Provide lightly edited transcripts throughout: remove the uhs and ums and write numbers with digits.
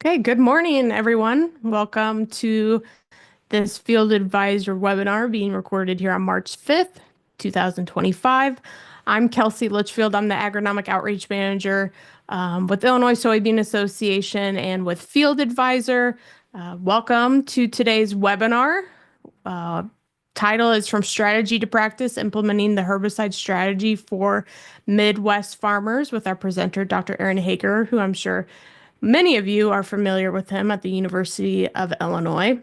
Okay, good morning, everyone. Welcome to this Field Advisor webinar being recorded here on March 5th, 2025. I'm Kelsey Litchfield. I'm the Agronomic Outreach Manager with Illinois Soybean Association and with Field Advisor. Welcome to today's webinar. Uh, Title is From Strategy to Practice, Implementing the Herbicide Strategy for Midwest Farmers with our presenter, Dr. Aaron Hager, who I'm sure many of you are familiar with him at the University of Illinois.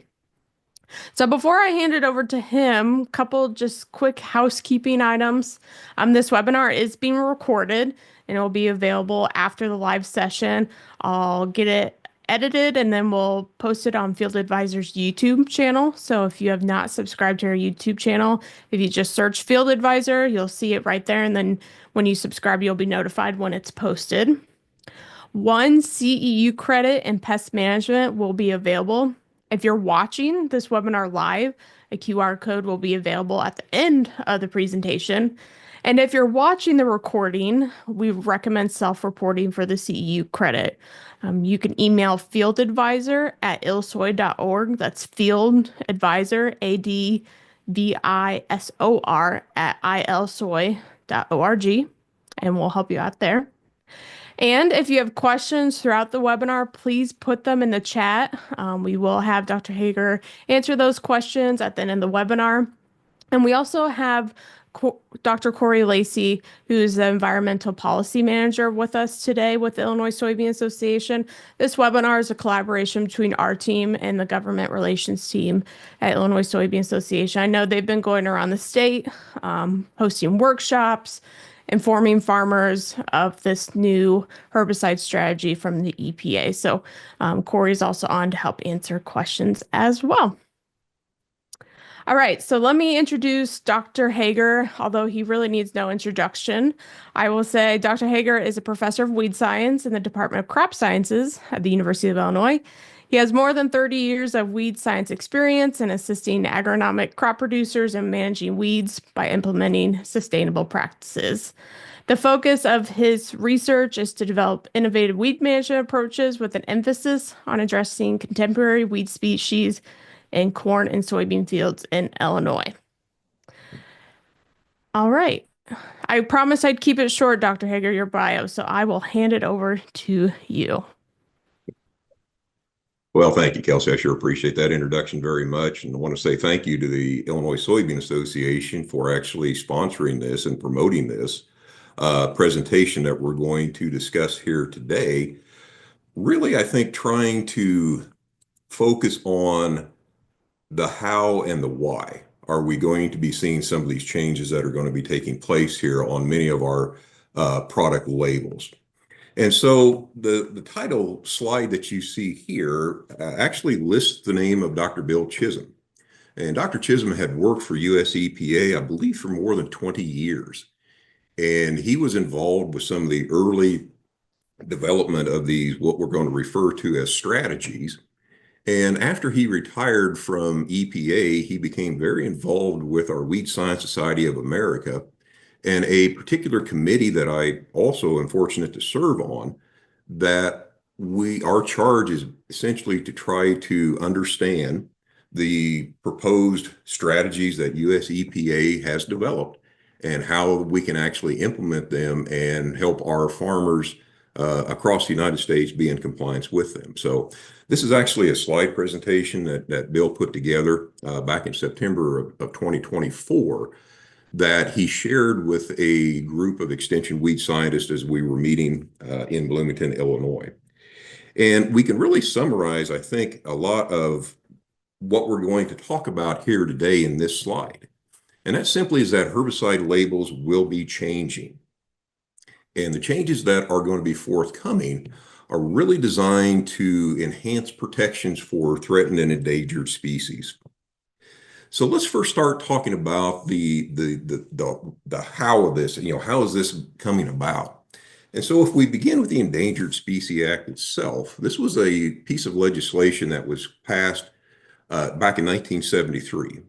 So before I hand it over to him, a couple just quick housekeeping items. This webinar is being recorded and it will be available after the live session. I'll get it edited and then we'll post it on Field Advisor's YouTube channel. So if you have not subscribed to our YouTube channel, if you just search Field Advisor, you'll see it right there. And then when you subscribe, you'll be notified when it's posted. One CEU credit in pest management will be available. If you're watching this webinar live, a QR code will be available at the end of the presentation. And if you're watching the recording, we recommend self-reporting for the CEU credit. You can email fieldadvisor@ilsoy.org. That's Field Advisor, ADVISOR @ilsoy.org, and we'll help you out there. And if you have questions throughout the webinar, please put them in the chat. We will have Dr. Hager answer those questions at the end of the webinar. And we also have Dr. Corey Lacey, who's the Environmental Policy Manager with us today with the Illinois Soybean Association. This webinar is a collaboration between our team and the Government Relations team at Illinois Soybean Association. I know they've been going around the state, hosting workshops, informing farmers of this new herbicide strategy from the EPA. So Corey's also on to help answer questions as well. All right, so let me introduce Dr. Hager, although he really needs no introduction. I will say Dr. Hager is a professor of weed science in the Department of Crop Sciences at the University of Illinois. He has more than 30 years of weed science experience in assisting agronomic crop producers in managing weeds by implementing sustainable practices. The focus of his research is to develop innovative weed management approaches with an emphasis on addressing contemporary weed species in corn and soybean fields in Illinois. All right. I promised I'd keep it short, Dr. Hager, your bio, so I will hand it over to you. Well, thank you, Kelsey. I sure appreciate that introduction very much. And I want to say thank you to the Illinois Soybean Association for actually sponsoring this and promoting this presentation that we're going to discuss here today. Really, I think trying to focus on the how and the why. Are we going to be seeing some of these changes that are going to be taking place here on many of our product labels? And so the title slide that you see here actually lists the name of Dr. Bill Chisholm. And Dr. Chisholm had worked for US EPA, I believe, for more than 20 years. And he was involved with some of the early development of these, what we're going to refer to as strategies. And after he retired from EPA, he became very involved with our Weed Science Society of America and a particular committee that I also am fortunate to serve on, that our charge is essentially to try to understand the proposed strategies that US EPA has developed and how we can actually implement them and help our farmers across the United States be in compliance with them. So this is actually a slide presentation that Bill put together back in September of 2024 that he shared with a group of extension weed scientists as we were meeting in Bloomington, Illinois. And we can really summarize, I think, a lot of what we're going to talk about here today in this slide. And that simply is that herbicide labels will be changing. And the changes that are going to be forthcoming are really designed to enhance protections for threatened and endangered species. So let's first start talking about the how of this. How is this coming about? And so if we begin with the Endangered Species Act itself, this was a piece of legislation that was passed back in 1973.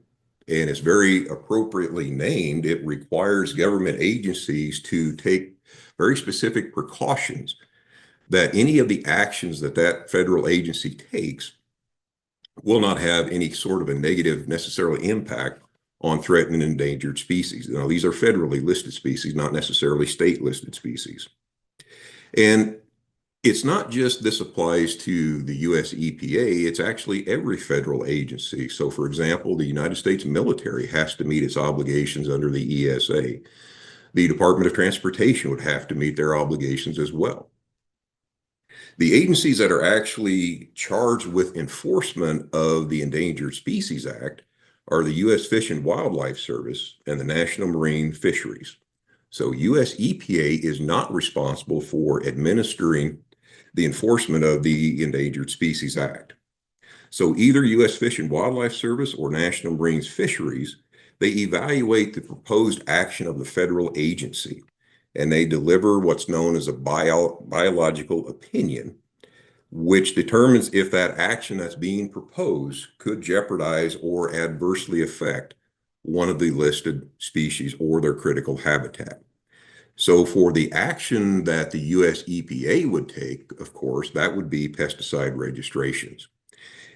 And it's very appropriately named. It requires government agencies to take very specific precautions that any of the actions that that federal agency takes will not have any sort of a negative necessarily impact on threatened and endangered species. Now, these are federally listed species, not necessarily state listed species. And it's not just this applies to the US EPA, it's actually every federal agency. So, for example, the United States military has to meet its obligations under the ESA. The Department of Transportation would have to meet their obligations as well. The agencies that are actually charged with enforcement of the Endangered Species Act are the U.S. Fish and Wildlife Service and the National Marine Fisheries. So US EPA is not responsible for administering the enforcement of the Endangered Species Act. So either U.S. Fish and Wildlife Service or National Marine Fisheries, they evaluate the proposed action of the federal agency, and they deliver what's known as a biological opinion, which determines if that action that's being proposed could jeopardize or adversely affect one of the listed species or their critical habitat. So for the action that the US EPA would take, of course, that would be pesticide registrations.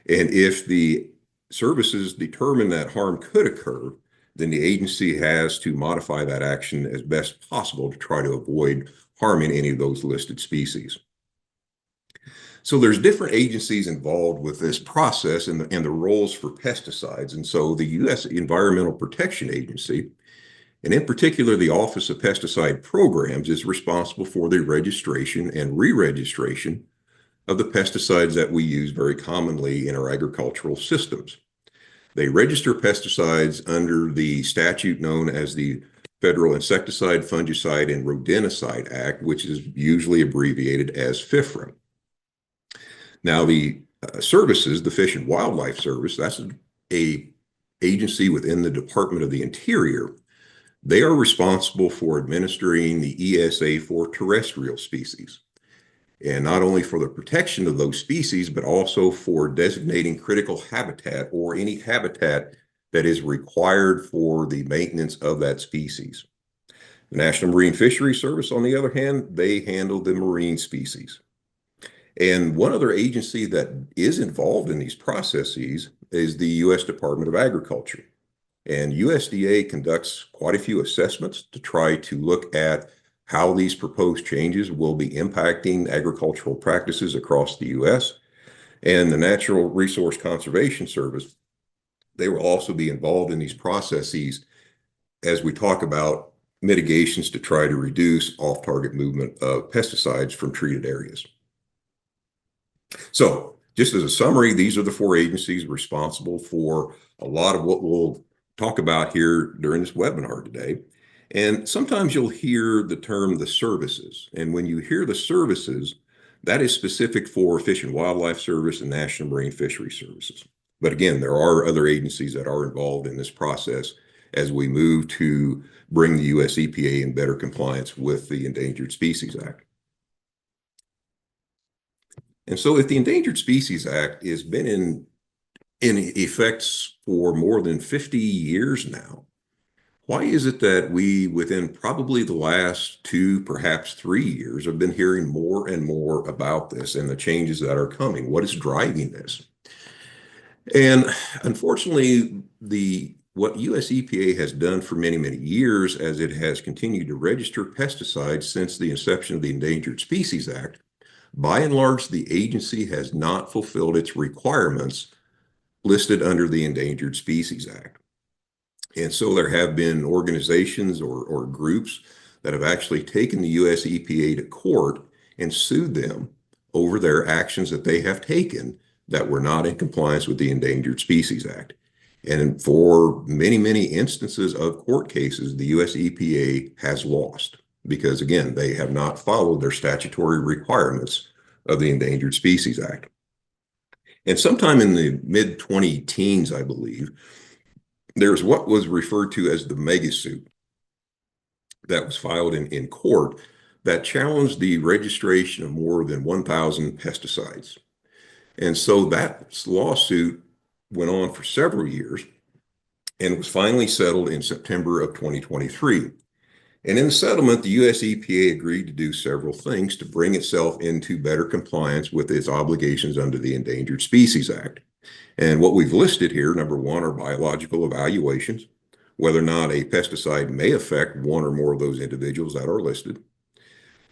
And if the services determine that harm could occur, then the agency has to modify that action as best possible to try to avoid harming any of those listed species. So there's different agencies involved with this process and the roles for pesticides. And so the U.S. Environmental Protection Agency, and in particular the Office of Pesticide Programs, is responsible for the registration and re-registration of the pesticides that we use very commonly in our agricultural systems. They register pesticides under the statute known as the Federal Insecticide, Fungicide, and Rodenticide Act, which is usually abbreviated as FIFRA. Now, the services, the Fish and Wildlife Service, that's a agency within the Department of the Interior. They are responsible for administering the ESA for terrestrial species, and not only for the protection of those species, but also for designating critical habitat or any habitat that is required for the maintenance of that species. The National Marine Fisheries Service, on the other hand, they handle the marine species. And one other agency that is involved in these processes is the U.S. Department of Agriculture. And USDA conducts quite a few assessments to try to look at how these proposed changes will be impacting agricultural practices across the U.S. And the Natural Resource Conservation Service, they will also be involved in these processes as we talk about mitigations to try to reduce off-target movement of pesticides from treated areas. So just as a summary, these are the four agencies responsible for a lot of what we'll talk about here during this webinar today. And sometimes you'll hear the term the services. And when you hear the services, that is specific for Fish and Wildlife Service and National Marine Fisheries Services. But again, there are other agencies that are involved in this process as we move to bring the US EPA in better compliance with the Endangered Species Act. And so if the Endangered Species Act has been in effect for more than 50 years now, why is it that we, within probably the last 2, perhaps 3 years, have been hearing more and more about this and the changes that are coming? What is driving this? And unfortunately, what US EPA has done for many, many years, as it has continued to register pesticides since the inception of the Endangered Species Act, by and large, the agency has not fulfilled its requirements listed under the Endangered Species Act. And so there have been organizations or groups that have actually taken the US EPA to court and sued them over their actions that they have taken that were not in compliance with the Endangered Species Act. And for many, many instances of court cases, the US EPA has lost because, again, they have not followed their statutory requirements of the Endangered Species Act. And sometime in the mid-2010s, I believe, there's what was referred to as the mega suit that was filed in court that challenged the registration of more than 1,000 pesticides. And so that lawsuit went on for several years and was finally settled in September of 2023. And in the settlement, the US EPA agreed to do several things to bring itself into better compliance with its obligations under the Endangered Species Act. And what we've listed here, number one, are biological evaluations, whether or not a pesticide may affect one or more of those individuals that are listed,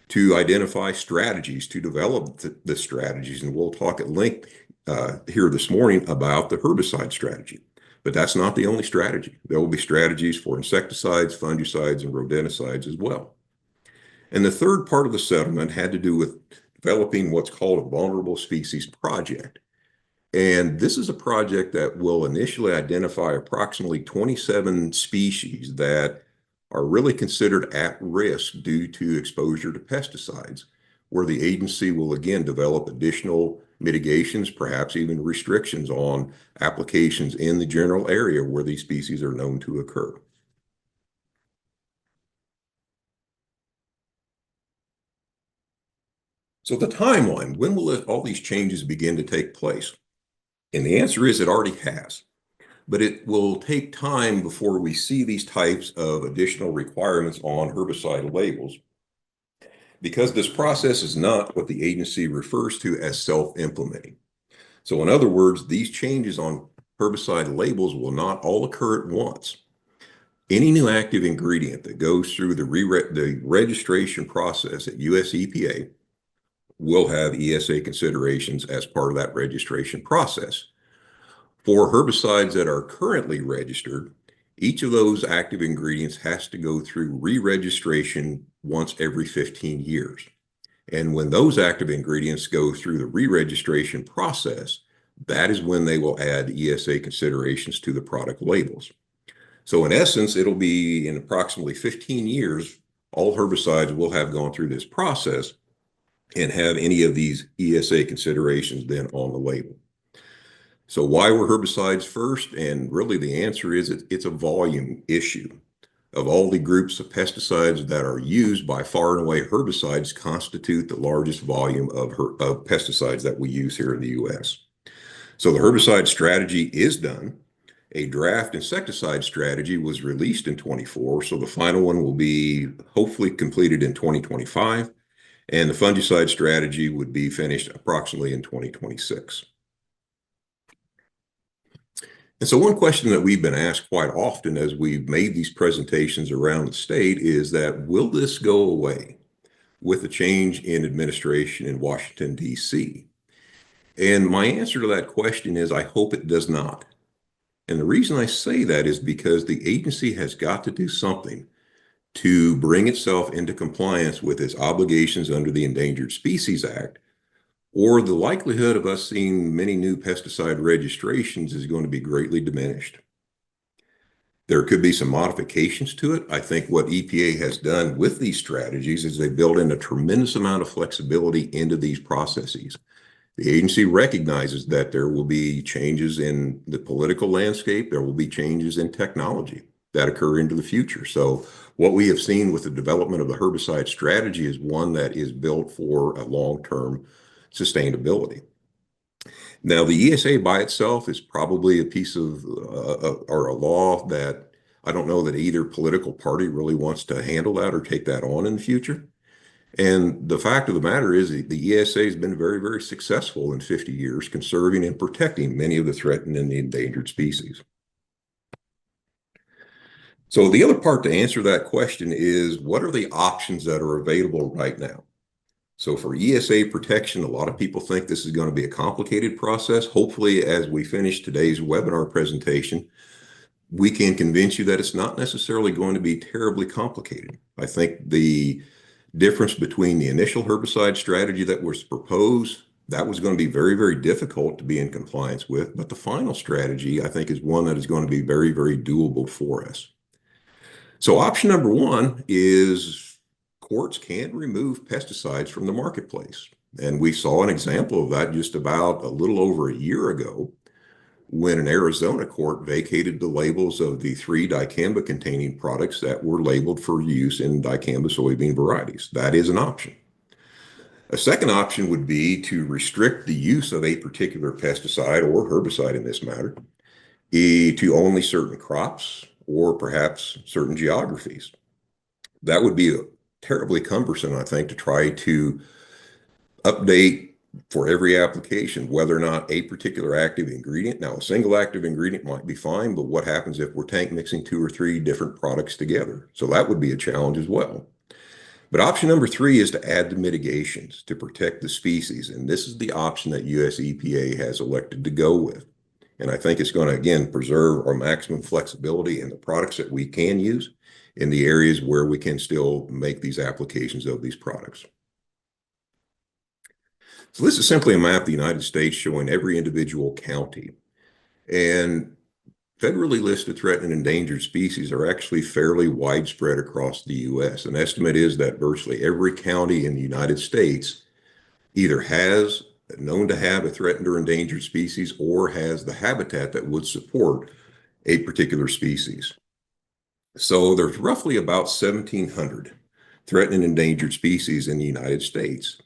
to identify strategies, to develop the strategies. And we'll talk at length here this morning about the herbicide strategy. But that's not the only strategy. There will be strategies for insecticides, fungicides, and rodenticides as well. And the third part of the settlement had to do with developing what's called a vulnerable species project. And this is a project that will initially identify approximately 27 species that are really considered at risk due to exposure to pesticides, where the agency will again develop additional mitigations, perhaps even restrictions on applications in the general area where these species are known to occur. So the timeline, when will all these changes begin to take place? And the answer is it already has. But it will take time before we see these types of additional requirements on herbicide labels, because this process is not what the agency refers to as self-implementing. So in other words, these changes on herbicide labels will not all occur at once. Any new active ingredient that goes through the registration process at US EPA will have ESA considerations as part of that registration process. For herbicides that are currently registered, each of those active ingredients has to go through re-registration once every 15 years. And when those active ingredients go through the re-registration process, that is when they will add ESA considerations to the product labels. So in essence, it'll be in approximately 15 years, all herbicides will have gone through this process and have any of these ESA considerations then on the label. So why were herbicides first? And really the answer is it's a volume issue. Of all the groups of pesticides that are used, by far and away, herbicides constitute the largest volume of pesticides that we use here in the US. So the herbicide strategy is done. A draft insecticide strategy was released in 24, so the final one will be hopefully completed in 2025, and the fungicide strategy would be finished approximately in 2026. And so one question that we've been asked quite often as we've made these presentations around the state is that, will this go away with a change in administration in Washington, D.C.? And my answer to that question is, I hope it does not. And the reason I say that is because the agency has got to do something to bring itself into compliance with its obligations under the Endangered Species Act, or the likelihood of us seeing many new pesticide registrations is going to be greatly diminished. There could be some modifications to it. I think what EPA has done with these strategies is they build in a tremendous amount of flexibility into these processes. The agency recognizes that there will be changes in the political landscape, there will be changes in technology that occur into the future. So what we have seen with the development of the herbicide strategy is one that is built for a long-term sustainability. Now, the ESA by itself is probably a piece of or a law that I don't know that either political party really wants to handle that or take that on in the future. And the fact of the matter is the ESA has been very, very successful in 50 years conserving and protecting many of the threatened and the endangered species. So the other part to answer that question is, what are the options that are available right now? So for ESA protection, a lot of people think this is going to be a complicated process. Hopefully, as we finish today's webinar presentation, we can convince you that it's not necessarily going to be terribly complicated. I think the difference between the initial herbicide strategy that was proposed, that was going to be very, very difficult to be in compliance with. But the final strategy, I think, is one that is going to be very, very doable for us. So option number one is courts can remove pesticides from the marketplace. And we saw an example of that just about a little over a year ago when an Arizona court vacated the labels of the 3 dicamba containing products that were labeled for use in dicamba soybean varieties. That is an option. A second option would be to restrict the use of a particular pesticide or herbicide in this matter to only certain crops or perhaps certain geographies. That would be terribly cumbersome, I think, to try to update for every application, whether or not a particular active ingredient. Now, a single active ingredient might be fine, but what happens if we're tank mixing two or three different products together? So that would be a challenge as well. But option number three is to add the mitigations to protect the species. And this is the option that US EPA has elected to go with. And I think it's going to, again, preserve our maximum flexibility in the products that we can use in the areas where we can still make these applications of these products. So this is simply a map of the United States showing every individual county. And federally listed threatened and endangered species are actually fairly widespread across the U.S. An estimate is that virtually every county in the United States either has known to have a threatened or endangered species or has the habitat that would support a particular species. So there's roughly about 1,700 threatened and endangered species in the United States,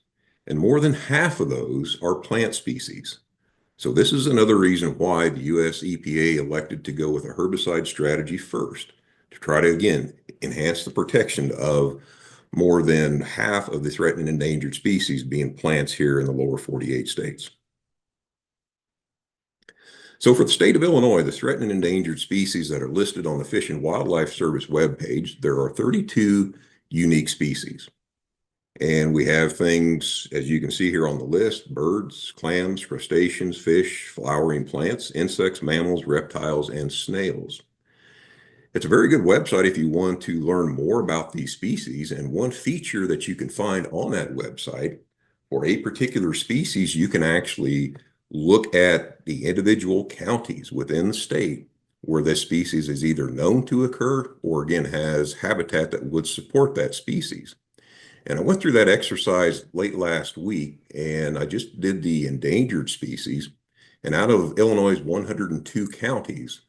and more than half of those are plant species. So this is another reason why the US EPA elected to go with a herbicide strategy first, to try to, again, enhance the protection of more than half of the threatened and endangered species being plants here in the lower 48 states. So for the state of Illinois, the threatened and endangered species that are listed on the Fish and Wildlife Service webpage, there are 32 unique species. And we have things, as you can see here on the list: birds, clams, crustaceans, fish, flowering plants, insects, mammals, reptiles, and snails. It's a very good website if you want to learn more about these species. And one feature that you can find on that website for a particular species, you can actually look at the individual counties within the state where this species is either known to occur or, again, has habitat that would support that species. And I went through that exercise late last week, and I just did the endangered species. And out of Illinois' 102 counties,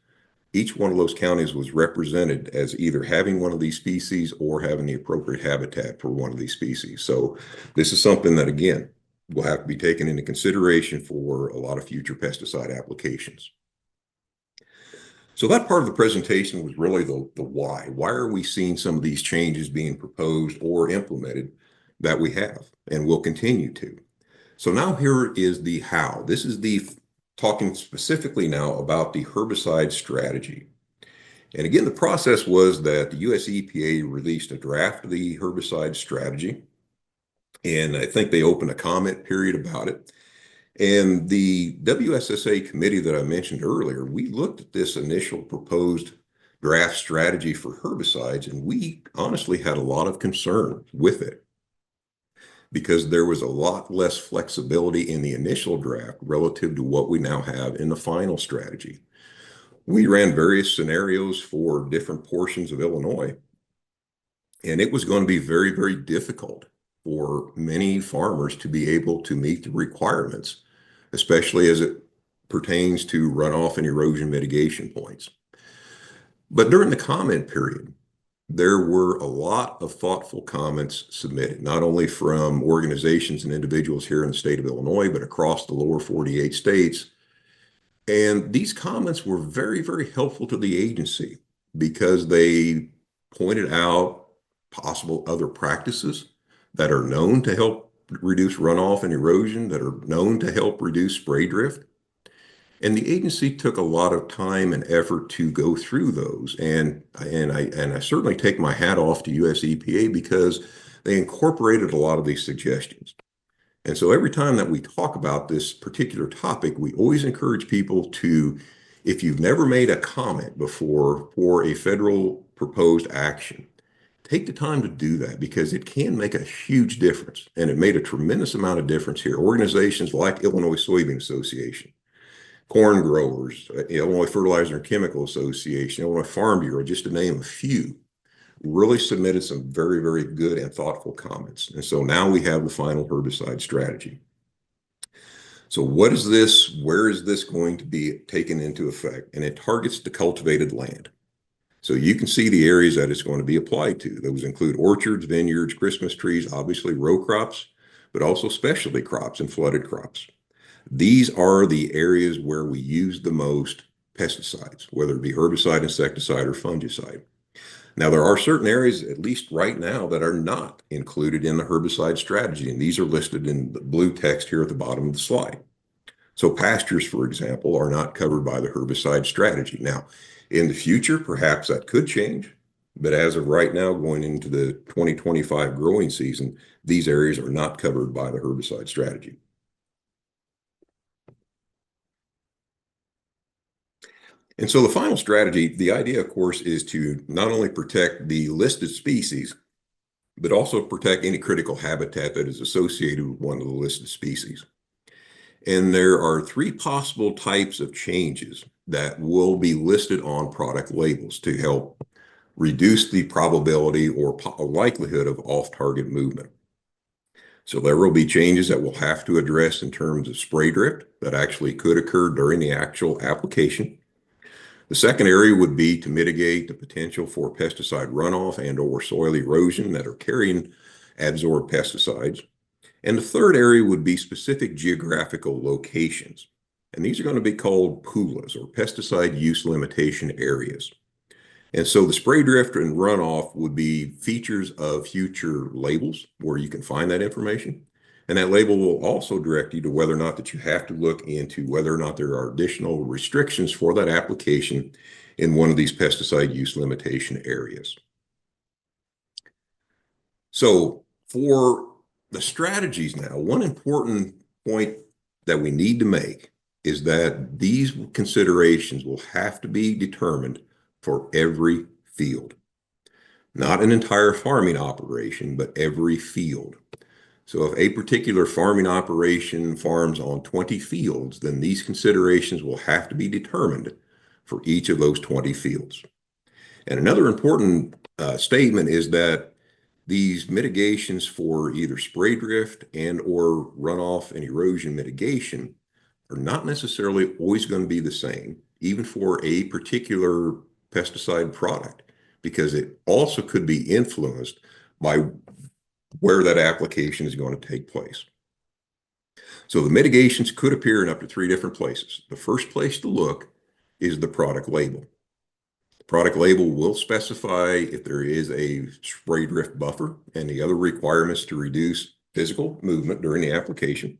each one of those counties was represented as either having one of these species or having the appropriate habitat for one of these species. So this is something that, again, will have to be taken into consideration for a lot of future pesticide applications. So that part of the presentation was really the why. Why are we seeing some of these changes being proposed or implemented that we have and will continue to? So now here is the how. This is the talking specifically now about the herbicide strategy. And again, the process was that the US EPA released a draft of the herbicide strategy, and I think they opened a comment period about it. And the WSSA committee that I mentioned earlier, we looked at this initial proposed draft strategy for herbicides, and we honestly had a lot of concern with it because there was a lot less flexibility in the initial draft relative to what we now have in the final strategy. We ran various scenarios for different portions of Illinois, and it was going to be very, very difficult for many farmers to be able to meet the requirements, especially as it pertains to runoff and erosion mitigation points. But during the comment period, there were a lot of thoughtful comments submitted, not only from organizations and individuals here in the state of Illinois, but across the lower 48 states. And these comments were very, very helpful to the agency because they pointed out possible other practices that are known to help reduce runoff and erosion, that are known to help reduce spray drift. And the agency took a lot of time and effort to go through those. And I certainly take my hat off to US EPA because they incorporated a lot of these suggestions. And so every time that we talk about this particular topic, we always encourage people to, if you've never made a comment before for a federal proposed action, take the time to do that because it can make a huge difference. And it made a tremendous amount of difference here. Organizations like Illinois Soybean Association, corn growers, Illinois Fertilizer and Chemical Association, Illinois Farm Bureau, just to name a few, really submitted some very, very good and thoughtful comments. And so now we have the final herbicide strategy. So what is this? Where is this going to be taken into effect? And it targets the cultivated land. So you can see the areas that it's going to be applied to. Those include orchards, vineyards, Christmas trees, obviously row crops, but also specialty crops and flooded crops. These are the areas where we use the most pesticides, whether it be herbicide, insecticide, or fungicide. Now, there are certain areas, at least right now, that are not included in the herbicide strategy, and these are listed in the blue text here at the bottom of the slide. So pastures, for example, are not covered by the herbicide strategy. Now, in the future, perhaps that could change, but as of right now, going into the 2025 growing season, these areas are not covered by the herbicide strategy. And so the final strategy, the idea, of course, is to not only protect the listed species, but also protect any critical habitat that is associated with one of the listed species. And there are three possible types of changes that will be listed on product labels to help reduce the probability or likelihood of off-target movement. So there will be changes that we'll have to address in terms of spray drift that actually could occur during the actual application. The second area would be to mitigate the potential for pesticide runoff and/or soil erosion that are carrying adsorbed pesticides. And the third area would be specific geographical locations. And these are going to be called PULAs, or pesticide use limitation areas. And so the spray drift and runoff would be features of future labels where you can find that information. And that label will also direct you to whether or not that you have to look into whether or not there are additional restrictions for that application in one of these pesticide use limitation areas. So for the strategies now, one important point that we need to make is that these considerations will have to be determined for every field, not an entire farming operation, but every field. So if a particular farming operation farms on 20 fields, then these considerations will have to be determined for each of those 20 fields. And another important statement is that these mitigations for either spray drift and or runoff and erosion mitigation are not necessarily always going to be the same, even for a particular pesticide product, because it also could be influenced by where that application is going to take place. So the mitigations could appear in up to three different places. The first place to look is the product label. The product label will specify if there is a spray drift buffer and the other requirements to reduce physical movement during the application.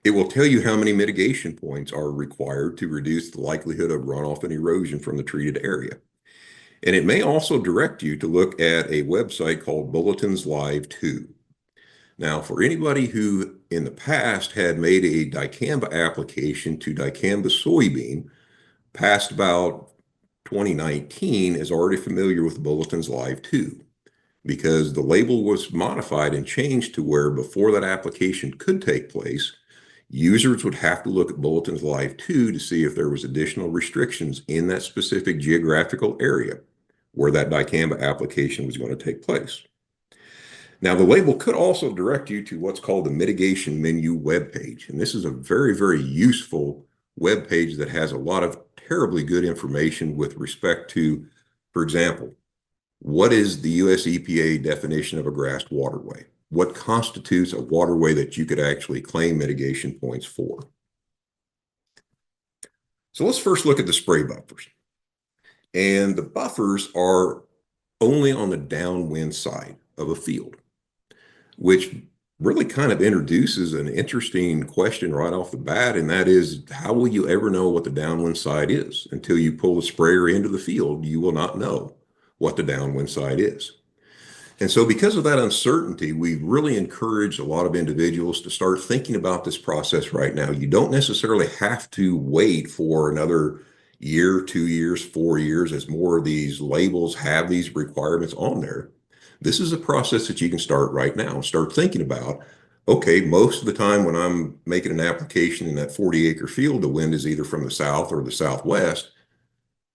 It will tell you how many mitigation points are required to reduce the likelihood of runoff and erosion from the treated area. And it may also direct you to look at a website called Bulletins Live 2. Now, for anybody who in the past had made a dicamba application to dicamba soybean past about 2019 is already familiar with Bulletins Live 2, because the label was modified and changed to where before that application could take place, users would have to look at Bulletins Live 2 to see if there was additional restrictions in that specific geographical area where that dicamba application was going to take place. Now, the label could also direct you to what's called the mitigation menu webpage. And this is a very, very useful webpage that has a lot of terribly good information with respect to, for example, what is the US EPA definition of a grassed waterway? What constitutes a waterway that you could actually claim mitigation points for? So let's first look at the spray buffers. And the buffers are only on the downwind side of a field, which really kind of introduces an interesting question right off the bat, and that is, how will you ever know what the downwind side is? Until you pull the sprayer into the field, you will not know what the downwind side is. And so because of that uncertainty, we really encourage a lot of individuals to start thinking about this process right now. You don't necessarily have to wait for another year, 2 years, 4 years, as more of these labels have these requirements on there. This is a process that you can start right now. Start thinking about, okay, most of the time when I'm making an application in that 40-acre field, the wind is either from the south or the southwest.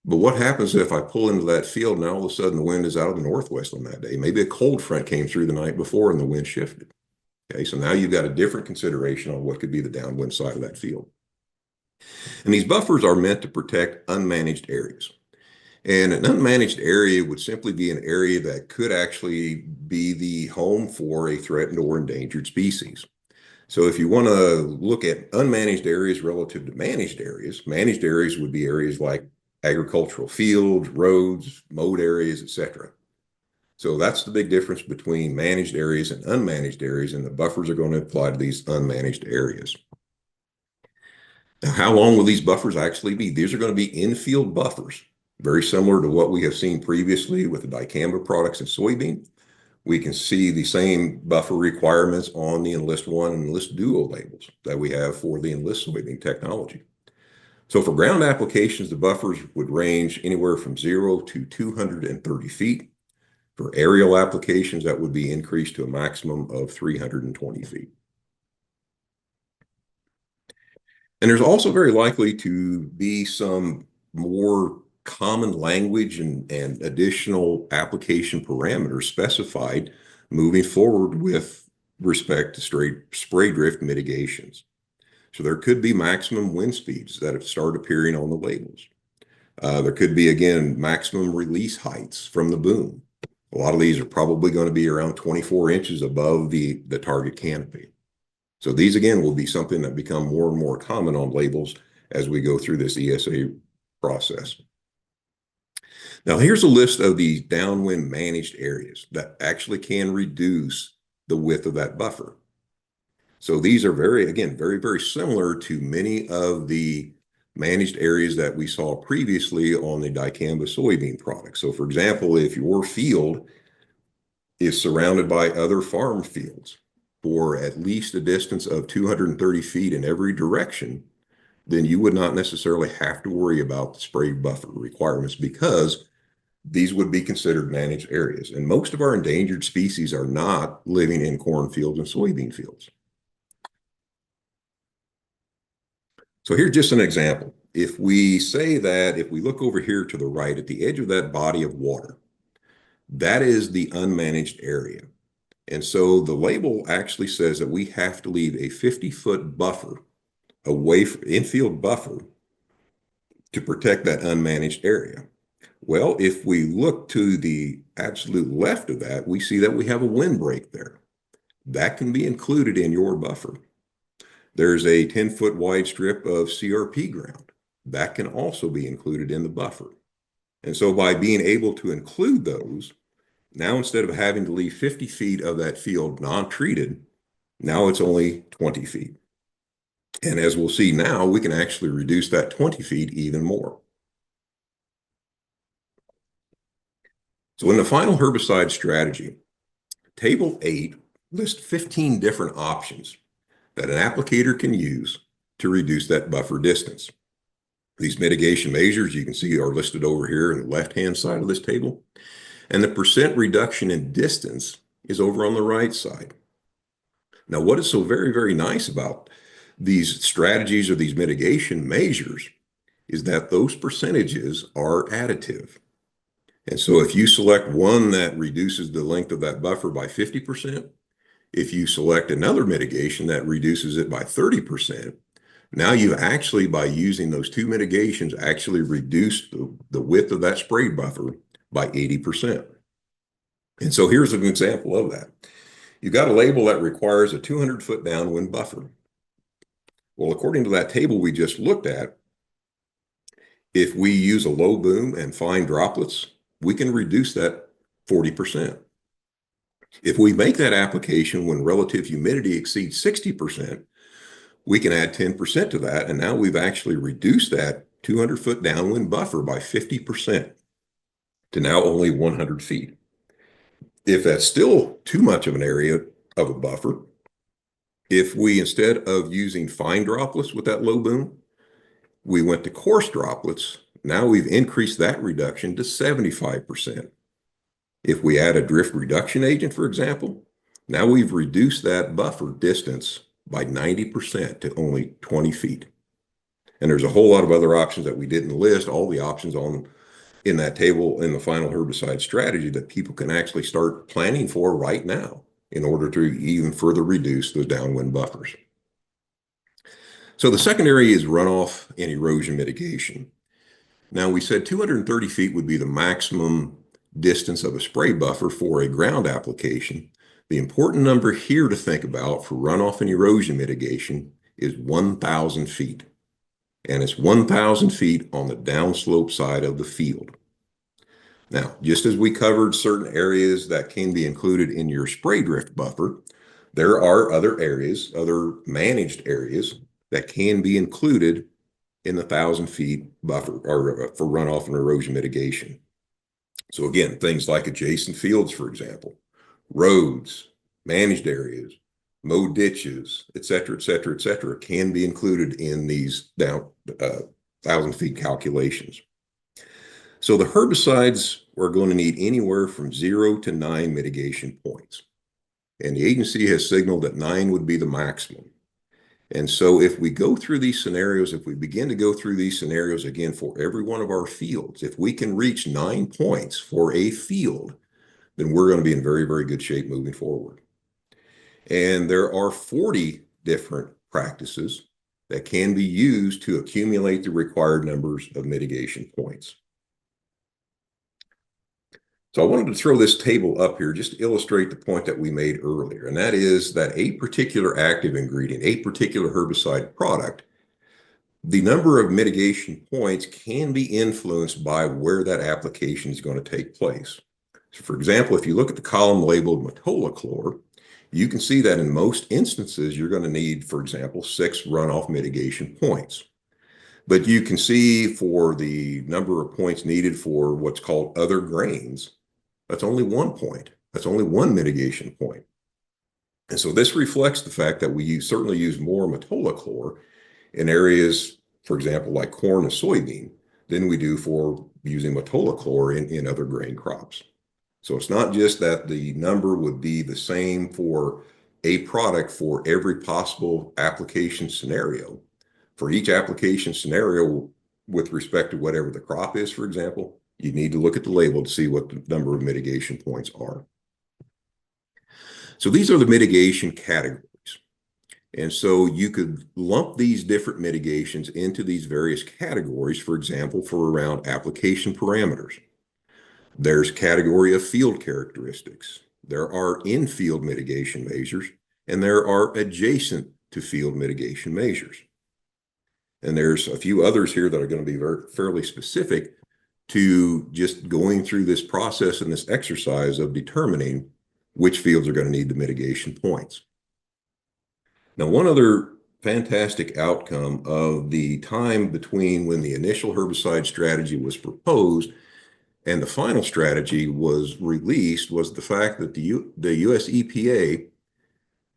But what happens if I pull into that field and all of a sudden the wind is out of the northwest on that day? Maybe a cold front came through the night before and the wind shifted. Okay, so now you've got a different consideration on what could be the downwind side of that field. And these buffers are meant to protect unmanaged areas. And an unmanaged area would simply be an area that could actually be the home for a threatened or endangered species. So if you want to look at unmanaged areas relative to managed areas would be areas like agricultural fields, roads, mowed areas, etc. So that's the big difference between managed areas and unmanaged areas, and the buffers are going to apply to these unmanaged areas. Now, how long will these buffers actually be? These are going to be infield buffers, very similar to what we have seen previously with the dicamba products in soybean. We can see the same buffer requirements on the Enlist 1 and Enlist Duo labels that we have for the Enlist soybean technology. So for ground applications, the buffers would range anywhere from 0 to 230 feet. For aerial applications, that would be increased to a maximum of 320 feet. And there's also very likely to be some more common language and additional application parameters specified moving forward with respect to spray drift mitigations. So there could be maximum wind speeds that have started appearing on the labels. There could be, again, maximum release heights from the boom. A lot of these are probably going to be around 24 inches above the target canopy. So these, again, will be something that become more and more common on labels as we go through this ESA process. Now, here's a list of these downwind managed areas that actually can reduce the width of that buffer. So these are very, very similar to many of the managed areas that we saw previously on the dicamba soybean products. So for example, if your field is surrounded by other farm fields for at least a distance of 230 feet in every direction, then you would not necessarily have to worry about the spray buffer requirements because these would be considered managed areas. And most of our endangered species are not living in cornfields and soybean fields. So here's just an example. If we say that if we look over here to the right at the edge of that body of water, that is the unmanaged area. And so the label actually says that we have to leave a 50-foot buffer away from infield buffer to protect that unmanaged area. Well, if we look to the absolute left of that, we see that we have a windbreak there. That can be included in your buffer. There's a 10-foot wide strip of CRP ground. That can also be included in the buffer. And so by being able to include those, now instead of having to leave 50 feet of that field non-treated, now it's only 20 feet. And as we'll see now, we can actually reduce that 20 feet even more. So in the final herbicide strategy, Table 8 lists 15 different options that an applicator can use to reduce that buffer distance. These mitigation measures you can see are listed over here on the left-hand side of this table. And the percent reduction in distance is over on the right side. Now, what is so very, very nice about these strategies or these mitigation measures is that those percentages are additive. And so if you select one that reduces the length of that buffer by 50%, if you select another mitigation that reduces it by 30%, now you actually, by using those two mitigations, actually reduced the width of that spray buffer by 80%. And so here's an example of that. You've got a label that requires a 200-foot downwind buffer. Well, according to that table we just looked at, if we use a low boom and fine droplets, we can reduce that 40%. If we make that application when relative humidity exceeds 60%, we can add 10% to that, and now we've actually reduced that 200-foot downwind buffer by 50% to now only 100 feet. If that's still too much of an area of a buffer, if we, instead of using fine droplets with that low boom, we went to coarse droplets, now we've increased that reduction to 75%. If we add a drift reduction agent, for example, now we've reduced that buffer distance by 90% to only 20 feet. And there's a whole lot of other options that we didn't list, all the options in that table in the final herbicide strategy that people can actually start planning for right now in order to even further reduce those downwind buffers. So the second area is runoff and erosion mitigation. Now we said 230 feet would be the maximum distance of a spray buffer for a ground application. The important number here to think about for runoff and erosion mitigation is 1,000 feet. and it's 1,000 feet on the downslope side of the field. Now, just as we covered certain areas that can be included in your spray drift buffer, there are other areas, other managed areas that can be included in the 1,000 feet buffer or for runoff and erosion mitigation. So again, things like adjacent fields, for example, roads, managed areas, mowed ditches, et cetera, can be included in these down 1,000 feet calculations. So the herbicides are going to need anywhere from 0 to 9 mitigation points. And the agency has signaled that 9 would be the maximum. And so if we go through these scenarios, if we begin to go through these scenarios again for every one of our fields, if we can reach 9 points for a field, then we're going to be in very, very good shape moving forward. And there are 40 different practices that can be used to accumulate the required numbers of mitigation points. So I wanted to throw this table up here just to illustrate the point that we made earlier, and that is that a particular active ingredient, a particular herbicide product, the number of mitigation points can be influenced by where that application is going to take place. So for example, if you look at the column labeled metolachlor, you can see that in most instances, you're going to need, for example, 6 runoff mitigation points. But you can see for the number of points needed for what's called other grains, that's only 1 point. That's only 1 mitigation point. And so this reflects the fact that we certainly use more metolachlor in areas, for example, like corn and soybean, than we do for using metolachlor in other grain crops. So it's not just that the number would be the same for a product for every possible application scenario. For each application scenario, with respect to whatever the crop is, for example, you need to look at the label to see what the number of mitigation points are. So these are the mitigation categories. And so you could lump these different mitigations into these various categories, for example, for around application parameters. There's category of field characteristics. There are in-field mitigation measures, and there are adjacent to field mitigation measures. And there's a few others here that are going to be fairly specific to just going through this process and this exercise of determining which fields are going to need the mitigation points. Now, one other fantastic outcome of the time between when the initial herbicide strategy was proposed and the final strategy was released was the fact that the US EPA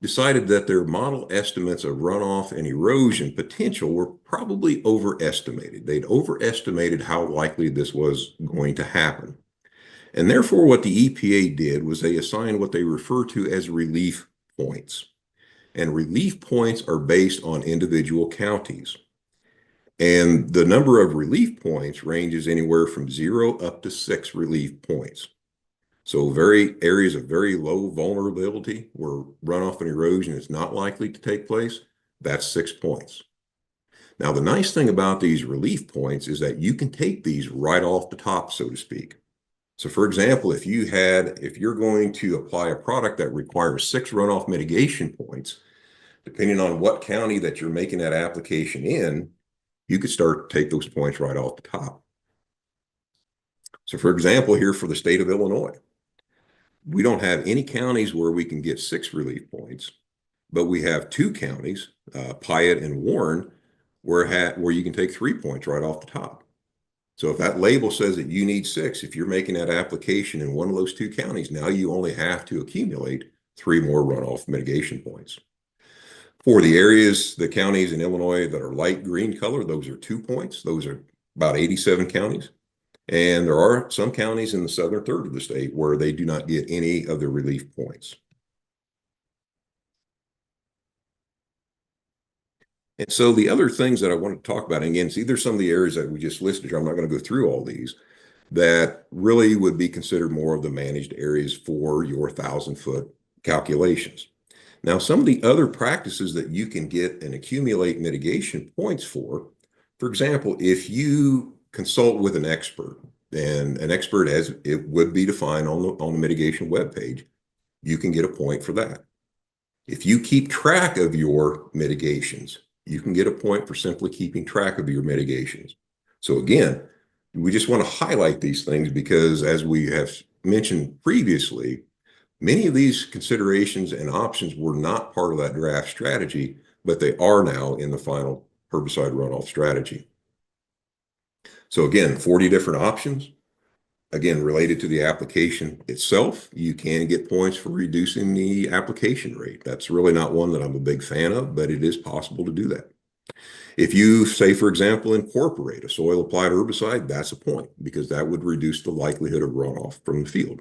decided that their model estimates of runoff and erosion potential were probably overestimated. They'd overestimated how likely this was going to happen. And therefore, what the EPA did was they assigned what they refer to as relief points. And relief points are based on individual counties. And the number of relief points ranges anywhere from 0 up to 6 relief points. So areas of very low vulnerability where runoff and erosion is not likely to take place, that's 6 points. Now, the nice thing about these relief points is that you can take these right off the top, so to speak. So for example, if you're going to apply a product that requires 6 runoff mitigation points, depending on what county that you're making that application in, you could start to take those points right off the top. So for example, here for the state of Illinois, we don't have any counties where we can get 6 relief points, but we have 2 counties, Piatt and Warren, where you can take 3 points right off the top. So if that label says that you need 6, if you're making that application in one of those 2 counties, now you only have to accumulate 3 more runoff mitigation points. For the counties in Illinois that are light green color, those are 2 points. Those are about 87 counties. And there are some counties in the southern third of the state where they do not get any of the relief points. And so the other things that I want to talk about, and again, see, there's some of the areas that we just listed here. I'm not going to go through all these that really would be considered more of the managed areas for your 1,000-foot calculations. Now, some of the other practices that you can get and accumulate mitigation points for example, if you consult with an expert, and an expert, as it would be defined on the mitigation webpage, you can get a point for that. If you keep track of your mitigations, You can get a point for simply keeping track of your mitigations. So again, we just want to highlight these things because, as we have mentioned previously, many of these considerations and options were not part of that draft strategy, but they are now in the final herbicide runoff strategy. So again, 40 different options. Again, related to the application itself, you can get points for reducing the application rate. That's really not one that I'm a big fan of, but it is possible to do that. If you say, for example, incorporate a soil applied herbicide, that's a point because that would reduce the likelihood of runoff from the field.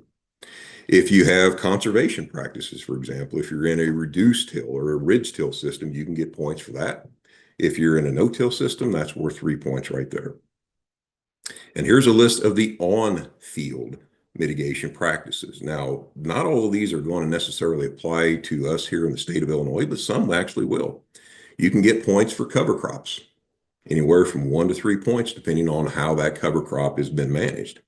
If you have conservation practices, for example, if you're in a reduced till or a ridge till system, you can get points for that. If you're in a no-till system, that's worth 3 points right there. And here's a list of the on-field mitigation practices. Now, not all of these are going to necessarily apply to us here in the state of Illinois, but some actually will. You can get points for cover crops, anywhere from 1 to 3 points, depending on how that cover crop has been managed.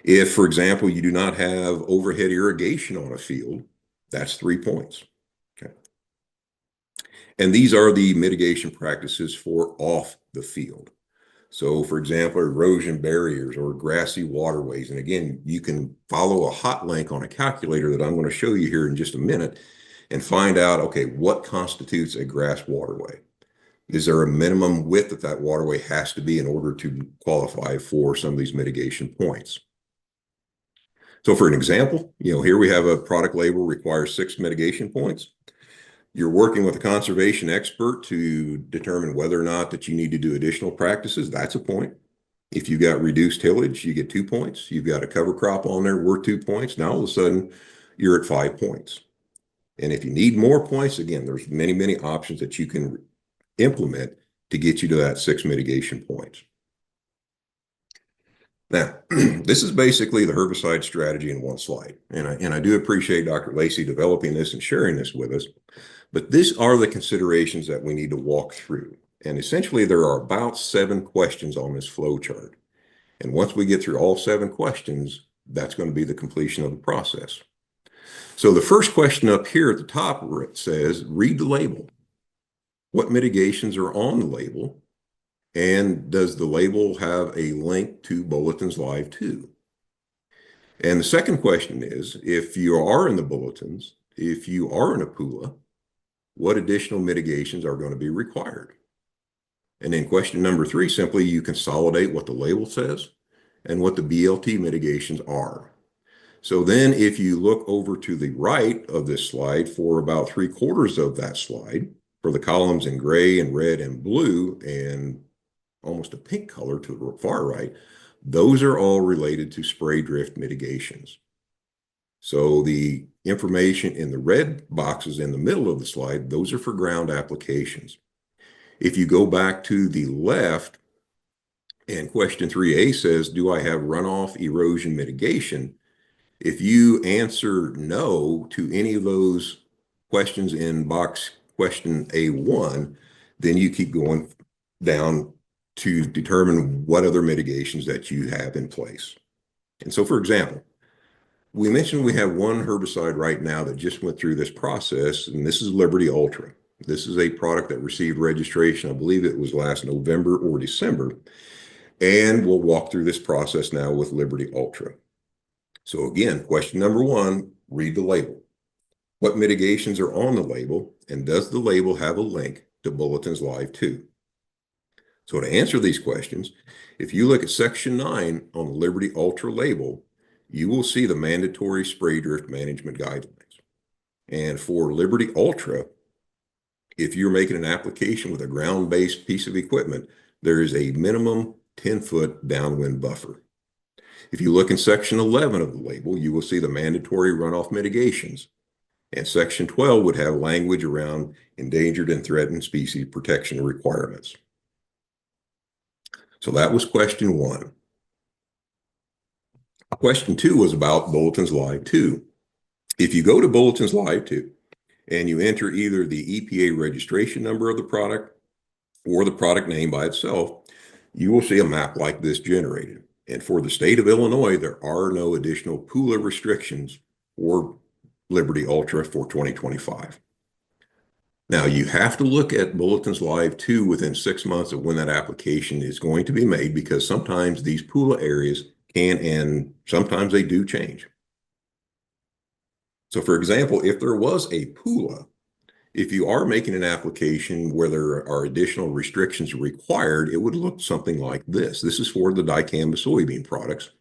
If, for example, you do not have overhead irrigation on a field, that's 3 points. Okay. And these are the mitigation practices for off the field. So, for example, erosion barriers or grassy waterways. And again, you can follow a hot link on a calculator that I'm going to show you here in just a minute and find out, okay, what constitutes a grass waterway? Is there a minimum width that that waterway has to be in order to qualify for some of these mitigation points? So for an example, here we have a product label requires 6 mitigation points. You're working with a conservation expert to determine whether or not that you need to do additional practices. That's a point. If you've got reduced tillage, you get 2 points. You've got a cover crop on there worth 2 points. Now all of a sudden you're at 5 points. And if you need more points, again, there's many, many options that you can implement to get you to that 6 mitigation points. Now, this is basically the herbicide strategy in one slide. And I do appreciate Dr. Lacey developing this and sharing this with us. But these are the considerations that we need to walk through. And essentially, there are about 7 questions on this flow chart. And once we get through all 7 questions, that's going to be the completion of the process. So the first question up here at the top where it says, read the label. What mitigations are on the label? And does the label have a link to Bulletins Live 2? And the second question is, if you are in the bulletins, if you are in a PULA, what additional mitigations are going to be required? And then question number 3, simply you consolidate what the label says and what the BLT mitigations are. So then if you look over to the right of this slide for about 3/4 of that slide, for the columns in gray and red and blue and almost a pink color to the far right, those are all related to spray drift mitigations. So the information in the red boxes in the middle of the slide, those are for ground applications. If you go back to the left, and question 3A says, do I have runoff erosion mitigation? If you answer no to any of those questions in box question A1, then you keep going down to determine what other mitigations that you have in place. And so, for example, we mentioned we have one herbicide right now that just went through this process, and this is Liberty Ultra. This is a product that received registration, I believe it was last November or December, and we'll walk through this process now with Liberty Ultra. So again, question number 1, read the label. What mitigations are on the label, and does the label have a link to Bulletins Live 2? So to answer these questions, if you look at section 9 on the Liberty Ultra label, you will see the mandatory spray drift management guidelines. And for Liberty Ultra, if you're making an application with a ground-based piece of equipment, there is a minimum 10-foot downwind buffer. If you look in section 11 of the label, you will see the mandatory runoff mitigations. And section 12 would have language around endangered and threatened species protection requirements. So that was question 1. Question 2 was about Bulletins Live 2. If you go to Bulletins Live 2 and you enter either the EPA registration number of the product or the product name by itself, you will see a map like this generated. And for the state of Illinois, there are no additional PULA restrictions for Liberty Ultra for 2025. Now, you have to look at bulletins live too within 6 months of when that application is going to be made, because sometimes these PULA areas can, and sometimes they do change. So for example, if there was a PULA, if you are making an application where there are additional restrictions required, it would look something like this. This is for the dicamba soybean products.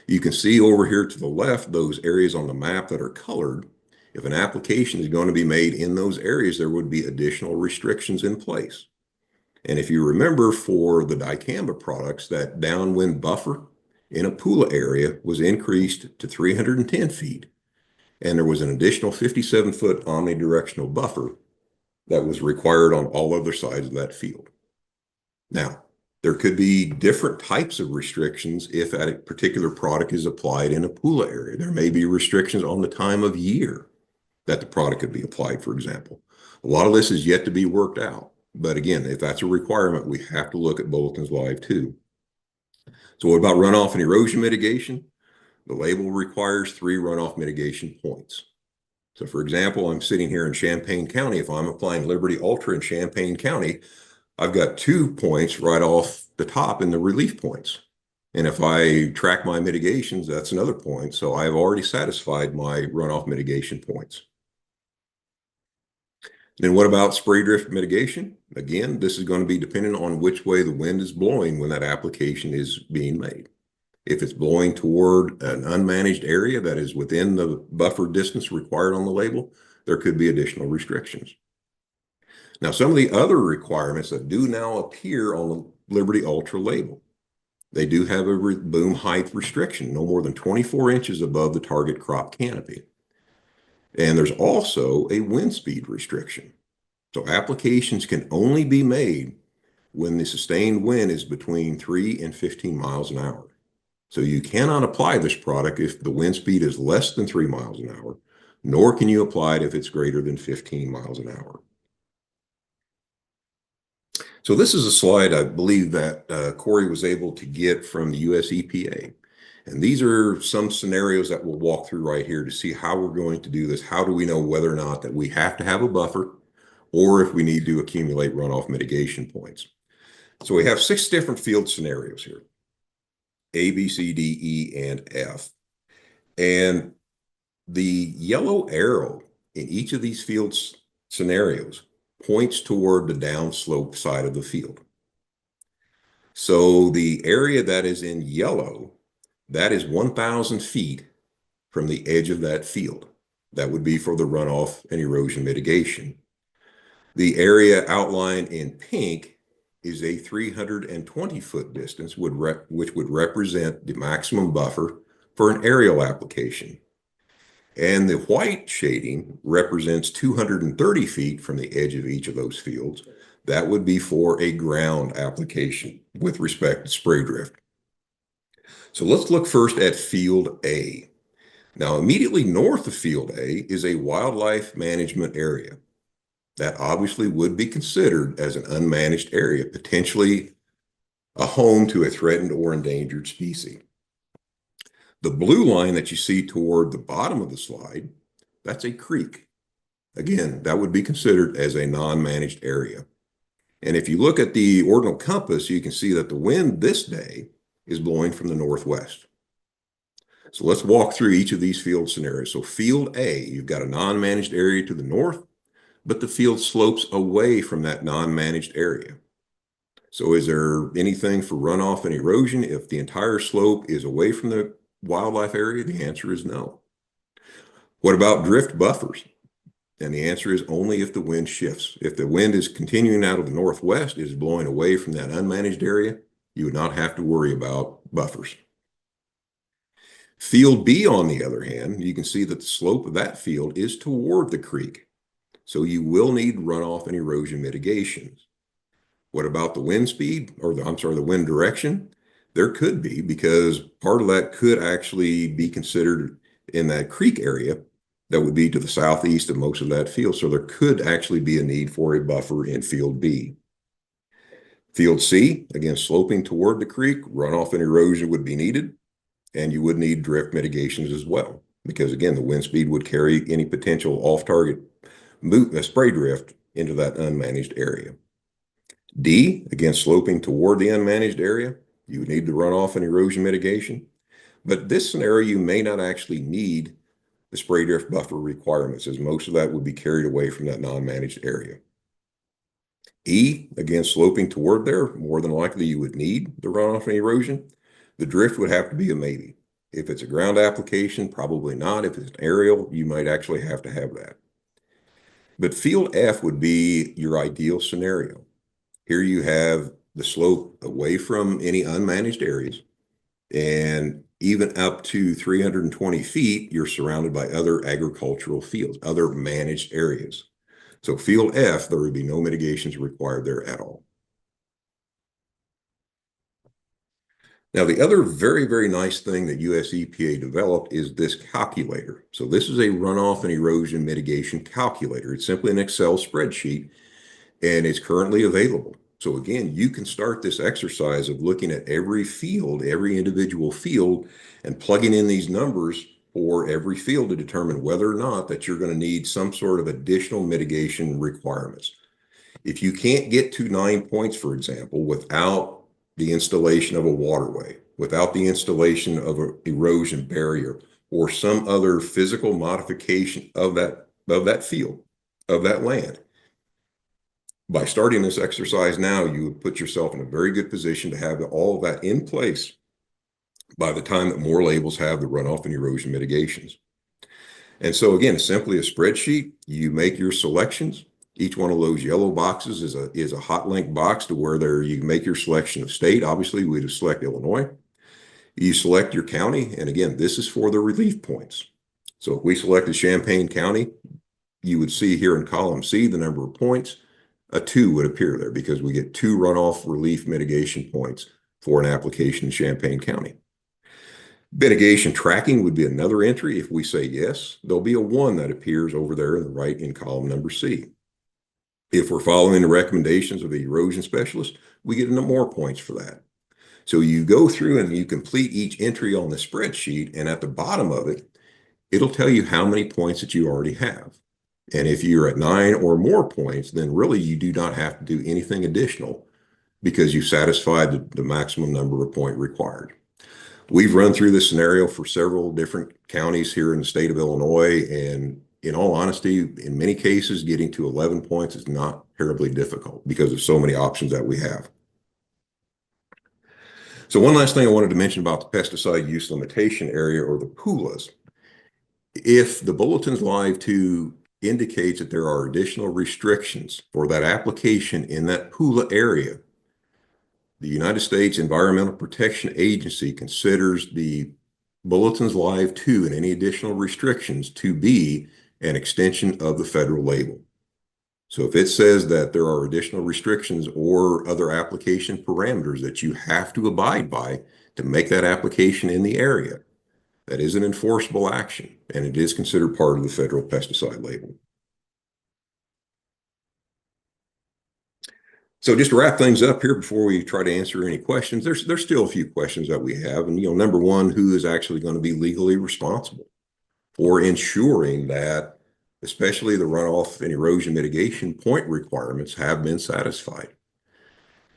You can see over here to the left, those areas on the map that are colored. If an application is going to be made in those areas, there would be additional restrictions in place. And if you remember, for the dicamba products, that downwind buffer in a PULA area was increased to 310 feet. And there was an additional 57-foot omnidirectional buffer that was required on all other sides of that field. Now, there could be different types of restrictions if a particular product is applied in a PULA area. There may be restrictions on the time of year that the product could be applied, for example. A lot of this is yet to be worked out. But again, if that's a requirement, we have to look at bulletins live too. So what about runoff and erosion mitigation? The label requires 3 runoff mitigation points. So for example, I'm sitting here in Champaign County. If I'm applying Liberty Ultra in Champaign County, I've got 2 points right off the top in the relief points. And if I track my mitigations, that's another point. So I've already satisfied my runoff mitigation points. Then what about spray drift mitigation? Again, this is going to be dependent on which way the wind is blowing when that application is being made. If it's blowing toward an unmanaged area that is within the buffer distance required on the label, there could be additional restrictions. Now, some of the other requirements that do now appear on the Liberty Ultra label, they do have a boom height restriction, no more than 24 inches above the target crop canopy. And there's also a wind speed restriction. So applications can only be made when the sustained wind is between 3 and 15 miles an hour. So you cannot apply this product if the wind speed is less than 3 miles an hour, nor can you apply it if it's greater than 15 miles an hour. So this is a slide I believe that Corey was able to get from the US EPA. And these are some scenarios that we'll walk through right here to see how we're going to do this. How do we know whether or not that we have to have a buffer, or if we need to accumulate runoff mitigation points? So we have 6 different field scenarios here: A, B, C, D, E, and F. And the yellow arrow in each of these field scenarios points toward the downslope side of the field. So the area that is in yellow, that is 1,000 feet from the edge of that field. That would be for the runoff and erosion mitigation. The area outlined in pink is a 320-foot distance, which would represent the maximum buffer for an aerial application. And the white shading represents 230 feet from the edge of each of those fields. That would be for a ground application with respect to spray drift. So let's look first at Field A. Now, immediately north of Field A is a wildlife management area. That obviously would be considered as an unmanaged area, potentially a home to a threatened or endangered species. The blue line that you see toward the bottom of the slide, that's a creek. Again, that would be considered as a non-managed area. And if you look at the ordinal compass, you can see that the wind this day is blowing from the northwest. So let's walk through each of these field scenarios. So Field A, you've got a non-managed area to the north, but the field slopes away from that non-managed area. So is there anything for runoff and erosion if the entire slope is away from the wildlife area? The answer is no. What about drift buffers? And the answer is only if the wind shifts. If the wind is continuing out of the northwest, is blowing away from that unmanaged area, you would not have to worry about buffers. Field B, on the other hand, you can see that the slope of that field is toward the creek. So you will need runoff and erosion mitigations. What about the wind speed, or the wind direction? There could be, because part of that could actually be considered in that creek area that would be to the southeast of most of that field. So there could actually be a need for a buffer in Field B. Field C, again, sloping toward the creek, runoff and erosion would be needed, and you would need drift mitigations as well, because again, the wind speed would carry any potential off-target spray drift into that unmanaged area. D, again, sloping toward the unmanaged area, you would need the runoff and erosion mitigation. But this scenario, you may not actually need the spray drift buffer requirements, as most of that would be carried away from that non-managed area. E, again, sloping toward there, more than likely you would need the runoff and erosion. The drift would have to be a maybe. If it's a ground application, probably not. If it's an aerial, you might actually have to have that. But field F would be your ideal scenario. Here you have the slope away from any unmanaged areas, and even up to 320 feet, you're surrounded by other agricultural fields, other managed areas. So field F, there would be no mitigations required there at all. Now, the other very, very nice thing that US EPA developed is this calculator. So this is a runoff and erosion mitigation calculator. It's simply an Excel spreadsheet, and it's currently available. So again, you can start this exercise of looking at every field, every individual field, and plugging in these numbers for every field to determine whether or not that you're going to need some sort of additional mitigation requirements. If you can't get to 9 points, for example, without the installation of a waterway, without the installation of an erosion barrier, or some other physical modification of that field, of that land, by starting this exercise now, you would put yourself in a very good position to have all of that in place by the time that more labels have the runoff and erosion mitigations. And so again, it's simply a spreadsheet. You make your selections. Each one of those yellow boxes is a hot link box to where there you can make your selection of state. Obviously, we would select Illinois. You select your county, and again, this is for the relief points. So if we selected Champaign County, you would see here in column C the number of points. A 2 would appear there because we get 2 runoff relief mitigation points for an application in Champaign County. Mitigation tracking would be another entry. If we say yes, there'll be a 1 that appears over there in the right in column number C. If we're following the recommendations of the erosion specialist, we get more points for that. So you go through and you complete each entry on the spreadsheet, and at the bottom of it, it'll tell you how many points that you already have. And if you're at 9 or more points, then really you do not have to do anything additional because you've satisfied the maximum number of points required. We've run through this scenario for several different counties here in the state of Illinois, and in all honesty, in many cases, getting to 11 points is not terribly difficult because of so many options that we have. So one last thing I wanted to mention about the pesticide use limitation area, or the PULAs. If the Bulletin's Live 2 indicates that there are additional restrictions for that application in that PULA area, the United States Environmental Protection Agency considers the Bulletin's Live 2 and any additional restrictions to be an extension of the federal label. So if it says that there are additional restrictions or other application parameters that you have to abide by to make that application in the area, that is an enforceable action, and it is considered part of the federal pesticide label. So just to wrap things up here before we try to answer any questions, there's still a few questions that we have. And, number one, who is actually going to be legally responsible for ensuring that especially the runoff and erosion mitigation point requirements have been satisfied?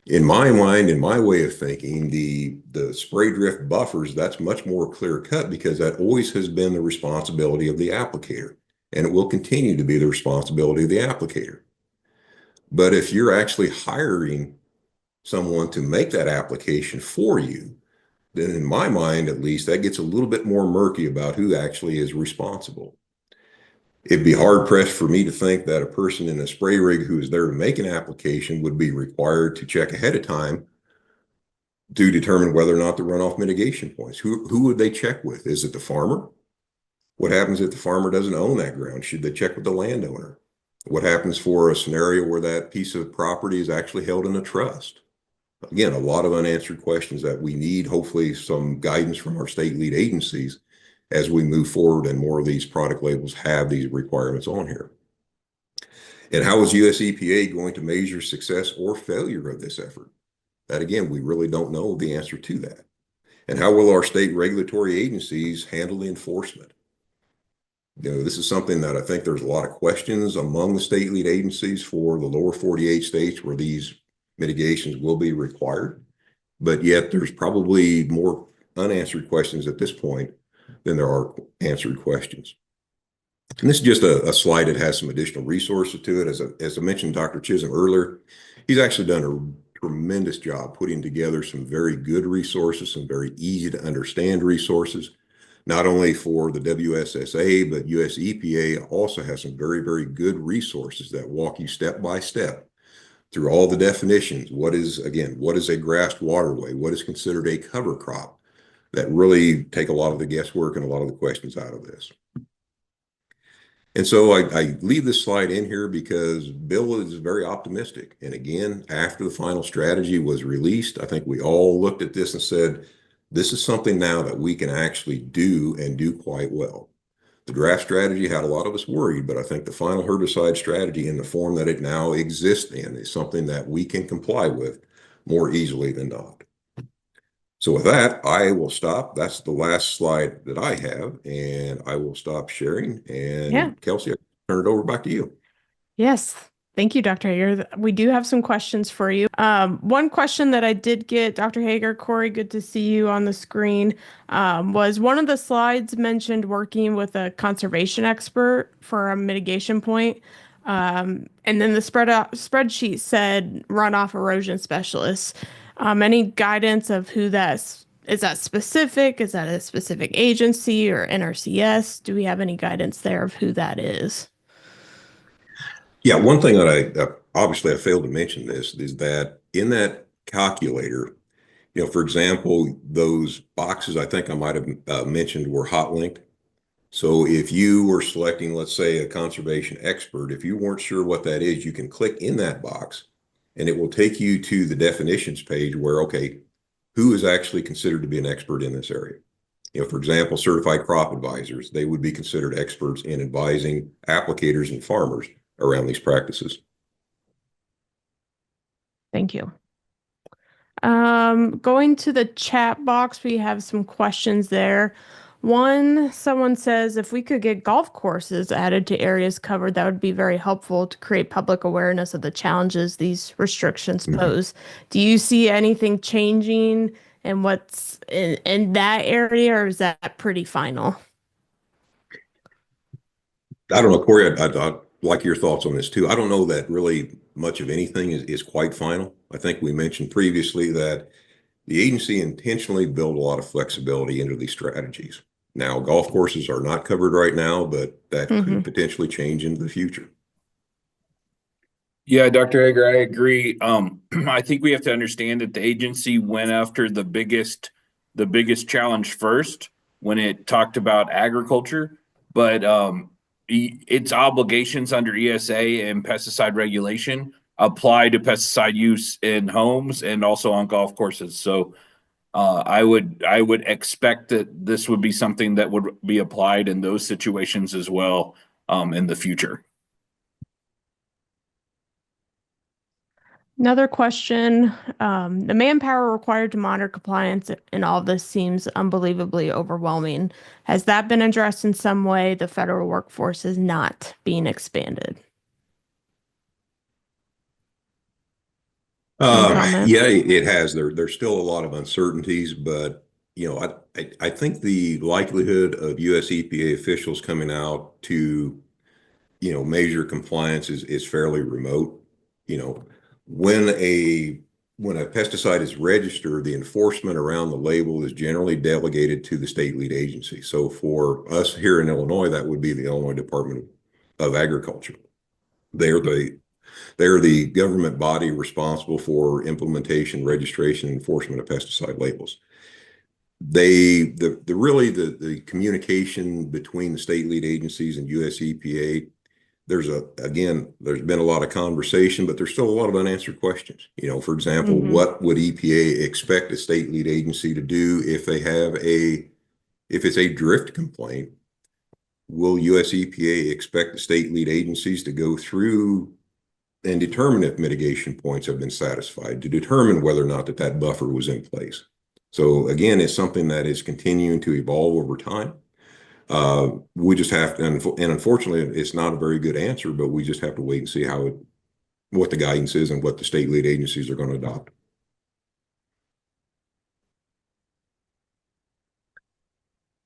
In my mind, in my way of thinking, the spray drift buffers, that's much more clear cut because that always has been the responsibility of the applicator, and it will continue to be the responsibility of the applicator. But if you're actually hiring someone to make that application for you, then in my mind, at least, that gets a little bit more murky about who actually is responsible. It'd be hard pressed for me to think that a person in a spray rig who is there to make an application would be required to check ahead of time to determine whether or not the runoff mitigation points. Who would they check with? Is it the farmer? What happens if the farmer doesn't own that ground? Should they check with the landowner? What happens for a scenario where that piece of property is actually held in a trust? Again, a lot of unanswered questions that we need, hopefully, some guidance from our state lead agencies as we move forward and more of these product labels have these requirements on here. And how is US EPA going to measure success or failure of this effort? That, again, we really don't know the answer to that. And how will our state regulatory agencies handle the enforcement? This is something that I think there's a lot of questions among the state lead agencies for the lower 48 states where these mitigations will be required. But yet there's probably more unanswered questions at this point than there are answered questions. And this is just a slide that has some additional resources to it. As I mentioned, Dr. Chisholm earlier, he's actually done a tremendous job putting together some very good resources, some very easy to understand resources, not only for the WSSA, but US EPA also has some very, very good resources that walk you step by step through all the definitions. What is a grassed waterway? What is considered a cover crop? That really take a lot of the guesswork and a lot of the questions out of this. And so I leave this slide in here because Bill is very optimistic. And again, after the final strategy was released, I think we all looked at this and said, this is something now that we can actually do and do quite well. The draft strategy had a lot of us worried, but I think the final herbicide strategy in the form that it now exists in is something that we can comply with more easily than not. So with that, I will stop. That's the last slide that I have, and I will stop sharing. And Yeah. Kelsey, I'll turn it over back to you. Yes. Thank you, Dr. Hager. We do have some questions for you. One question that I did get, Dr. Hager, Corey, good to see you on the screen, was one of the slides mentioned working with a conservation expert for a mitigation point. And then the spreadsheet said runoff erosion specialist. Any guidance of who is that specific? Is that a specific agency or NRCS? Do we have any guidance there of who that is? Yeah, one thing that obviously I failed to mention this is that in that calculator, for example, those boxes I think I might have mentioned were hot linked. So if you were selecting, let's say, a conservation expert, if you weren't sure what that is, you can click in that box and it will take you to the definitions page where, okay, who is actually considered to be an expert in this area? For example, certified crop advisors, they would be considered experts in advising applicators and farmers around these practices. Thank you. Going to the chat box, we have some questions there. Someone says if we could get golf courses added to areas covered, that would be very helpful to create public awareness of the challenges these restrictions pose. Do you see anything changing and what's in that area, or is that pretty final? I don't know, Corey, I'd like your thoughts on this too. I don't know that really much of anything is quite final. I think we mentioned previously that the agency intentionally built a lot of flexibility into these strategies. Now, golf courses are not covered right now, but that could potentially change into the future. Yeah, Dr. Hager, I agree. I think we have to understand that the agency went after the biggest challenge first when it talked about agriculture, but its obligations under ESA and pesticide regulation apply to pesticide use in homes and also on golf courses. So I would expect that this would be something that would be applied in those situations as well in the future. Another question, the manpower required to monitor compliance and all of this seems unbelievably overwhelming. Has that been addressed in some way? The federal workforce is not being expanded. Yeah, it has. There's still a lot of uncertainties, but I think the likelihood of US EPA officials coming out to measure compliance is fairly remote. When a pesticide is registered, the enforcement around the label is generally delegated to the state lead agency. So for us here in Illinois, that would be the Illinois Department of Agriculture. They're the government body responsible for implementation, registration, and enforcement of pesticide labels. The communication between the state lead agencies and US EPA, there's been a lot of conversation, but there's still a lot of unanswered questions. For example, what would EPA expect a state lead agency to do if it's a drift complaint? Will US EPA expect the state lead agencies to go through and determine if mitigation points have been satisfied, to determine whether or not that buffer was in place? So again, it's something that is continuing to evolve over time. We just have to, and unfortunately, it's not a very good answer, but we just have to wait and see what the guidance is and what the state lead agencies are going to adopt.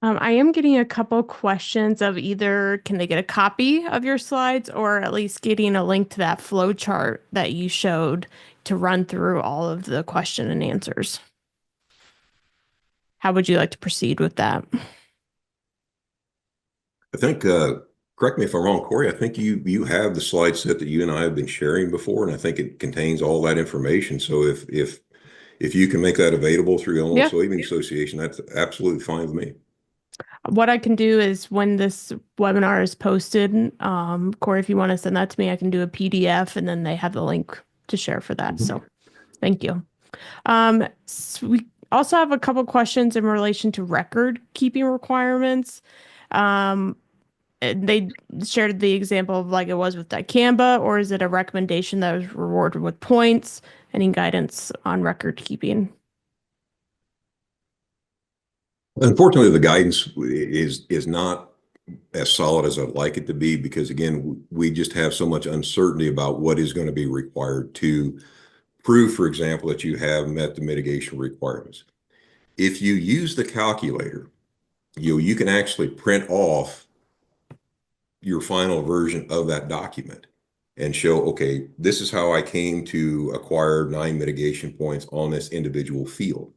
I am getting a couple questions of either can they get a copy of your slides or at least getting a link to that flow chart that you showed to run through all of the question and answers. How would you like to proceed with that? I think, correct me if I'm wrong, Corey, I think you have the slide set that you and I have been sharing before, and I think it contains all that information. So if you can make that available through Illinois Yeah. Soybean Association, that's absolutely fine with me. What I can do is when this webinar is posted, Corey, if you want to send that to me, I can do a PDF and then they have the link to share for that. So thank you. So we also have a couple questions in relation to record keeping requirements. They shared the example of like it was with dicamba, or is it a recommendation that was rewarded with points? Any guidance on record keeping? Unfortunately, the guidance is not as solid as I'd like it to be because, again, we just have so much uncertainty about what is going to be required to prove, for example, that you have met the mitigation requirements. If you use the calculator, you can actually print off your final version of that document and show, okay, this is how I came to acquire 9 mitigation points on this individual field.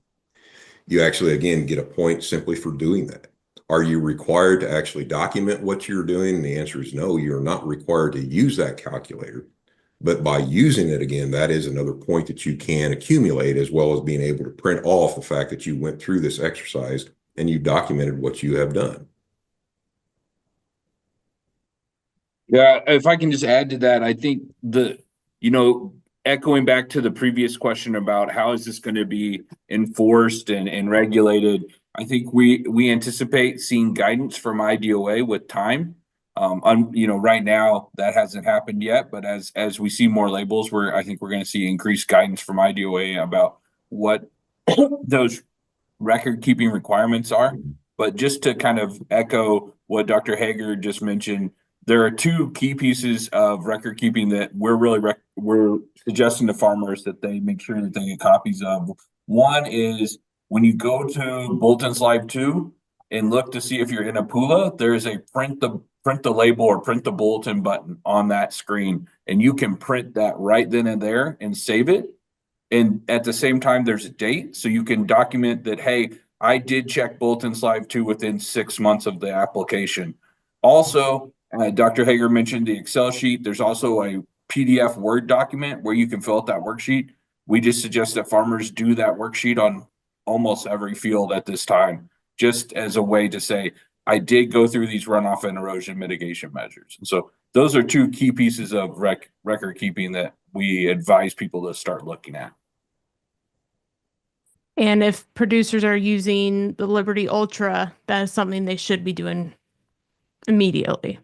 You actually, again, get a point simply for doing that. Are you required to actually document what you're doing? And the answer is no, you're not required to use that calculator. But by using it again, that is another point that you can accumulate, as well as being able to print off the fact that you went through this exercise and you documented what you have done. Yeah, if I can just add to that, I think echoing back to the previous question about how is this going to be enforced and regulated, I think we anticipate seeing guidance from IDOA with time. Right now that hasn't happened yet, but as we see more labels, I think we're going to see increased guidance from IDOA about what those record keeping requirements are. But just to kind of echo what Dr. Hager just mentioned, there are 2 key pieces of record keeping that we're suggesting to farmers that they make sure that they get copies of. One is when you go to Bolton's Live 2 and look to see if you're in a PULA, there is a print the label or print the bulletin button on that screen, and you can print that right then and there and save it. And at the same time, there's a date, so you can document that, hey, I did check Bolton's Live 2 within 6 months of the application. Also, Dr. Hager mentioned the Excel sheet. There's also a PDF Word document where you can fill out that worksheet. We just suggest that farmers do that worksheet on almost every field at this time, just as a way to say, I did go through these runoff and erosion mitigation measures. And so those are 2 key pieces of record keeping that we advise people to start looking at. And if producers are using the Liberty Ultra, that is something they should be doing immediately.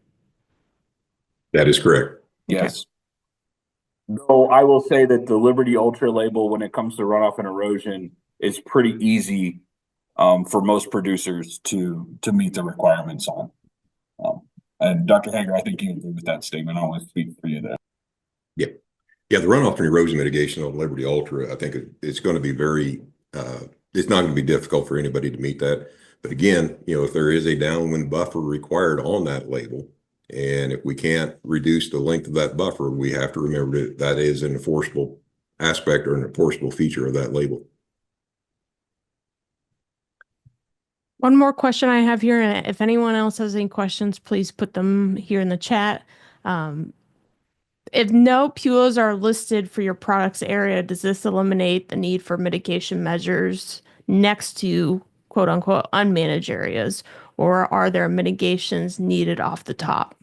That is correct. Yes. Though I will say that the Liberty Ultra label, when it comes to runoff and erosion, is pretty easy for most producers to meet the requirements on. And Dr. Hager, I think you agree with that statement. I want to speak for you there. Yeah. Yeah, the runoff and erosion mitigation on Liberty Ultra, I think it's going to be it's not going to be difficult for anybody to meet that. But again, if there is a downwind buffer required on that label, and if we can't reduce the length of that buffer, we have to remember that is an enforceable aspect or an enforceable feature of that label. One more question I have here, and if anyone else has any questions, please put them here in the chat. If no PULAs are listed for your product's area, does this eliminate the need for mitigation measures next to quote unquote unmanaged areas, or are there mitigations needed off the top?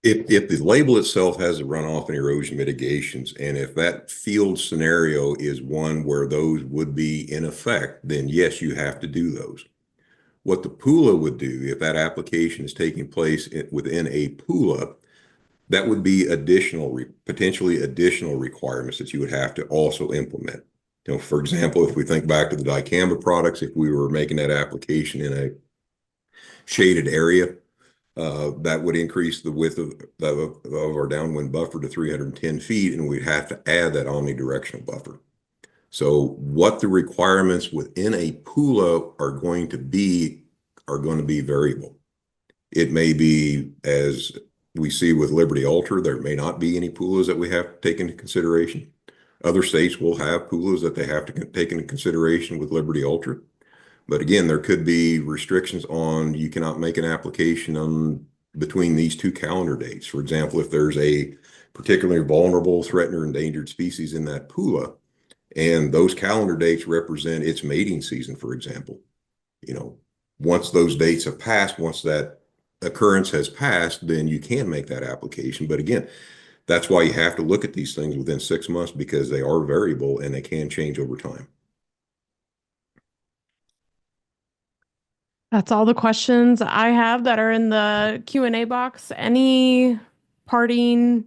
If the label itself has a runoff and erosion mitigations, and if that field scenario is one where those would be in effect, then yes, you have to do those. What the PULA would do, if that application is taking place within a PULA, that would be potentially additional requirements that you would have to also implement For example, if we think back to the dicamba products, if we were making that application in a shaded area, that would increase the width of our downwind buffer to 310 feet, and we'd have to add that omnidirectional buffer. So what the requirements within a PULA are going to be variable. It may be, as we see with Liberty Ultra, there may not be any PULAs that we have to take into consideration. Other states will have PULAs that they have to take into consideration with Liberty Ultra. But again, there could be restrictions on you cannot make an application on between these two calendar dates. For example, if there's a particularly vulnerable, threatened, or endangered species in that PULA, and those calendar dates represent its mating season, for example, once those dates have passed, once that occurrence has passed, then you can make that application. But again, that's why you have to look at these things within 6 months, because they are variable and they can change over time. That's all the questions I have that are in the Q&A box. Any parting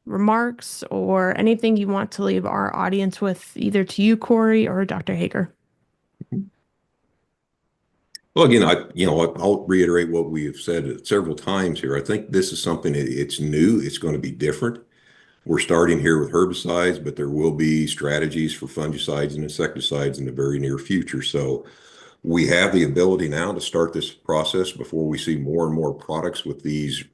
remarks or anything you want to leave our audience with, either to you, Corey, or Dr. Hager? Well, again, I'll reiterate what we have said several times here. I think this is something it's new. It's going to be different. We're starting here with herbicides, but there will be strategies for fungicides and insecticides in the very near future. So we have the ability now to start this process before we see more and more products with these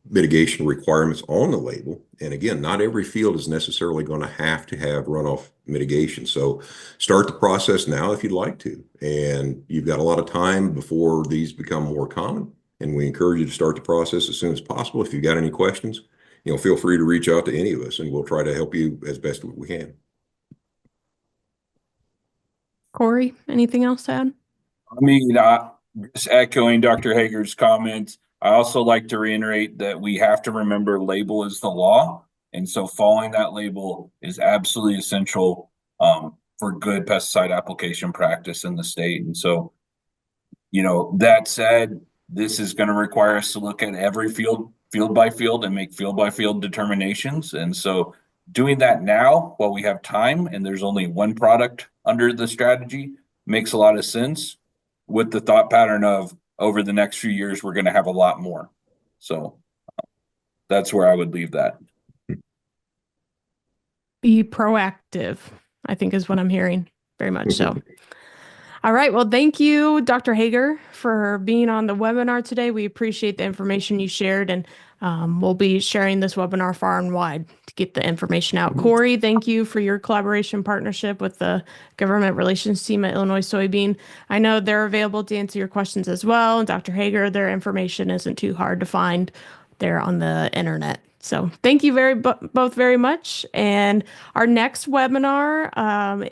mitigation requirements on the label. And again, not every field is necessarily going to have runoff mitigation. So start the process now if you'd like to. And you've got a lot of time before these become more common. And we encourage you to start the process as soon as possible. If you've got any questions, feel free to reach out to any of us, and we'll try to help you as best we can. Corey, anything else to add? I mean, just echoing Dr. Hager's comments, I also like to reiterate that we have to remember label is the law. And so following that label is absolutely essential for good pesticide application practice in the state. And so, that said, this is going to require us to look at every field by field and make field by field determinations. And so doing that now while we have time and there's only one product under the strategy makes a lot of sense, with the thought pattern of over the next few years, we're going to have a lot more. So that's where I would leave that. Be proactive, I think, is what I'm hearing. Very much so. All right. Well, thank you, Dr. Hager, for being on the webinar today. We appreciate the information you shared, and we'll be sharing this webinar far and wide to get the information out. Corey, thank you for your collaboration partnership with the government relations team at Illinois Soybean. I know they're available to answer your questions as well. And Dr. Hager, their information isn't too hard to find there on the internet. So thank you both very much. And our next webinar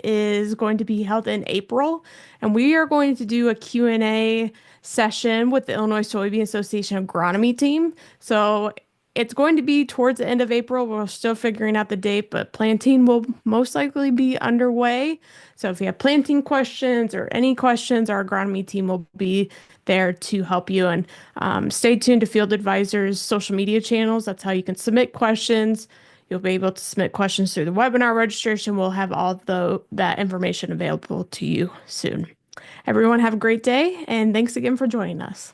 is going to be held in April, and we are going to do a Q&A session with the Illinois Soybean Association agronomy team. So it's going to be towards the end of April. We're still figuring out the date, but planting will most likely be underway. So if you have planting questions or any questions, our agronomy team will be there to help you. And stay tuned to Field Advisor's social media channels. That's how you can submit questions. You'll be able to submit questions through the webinar registration. We'll have all that information available to you soon. Everyone have a great day, and thanks again for joining us.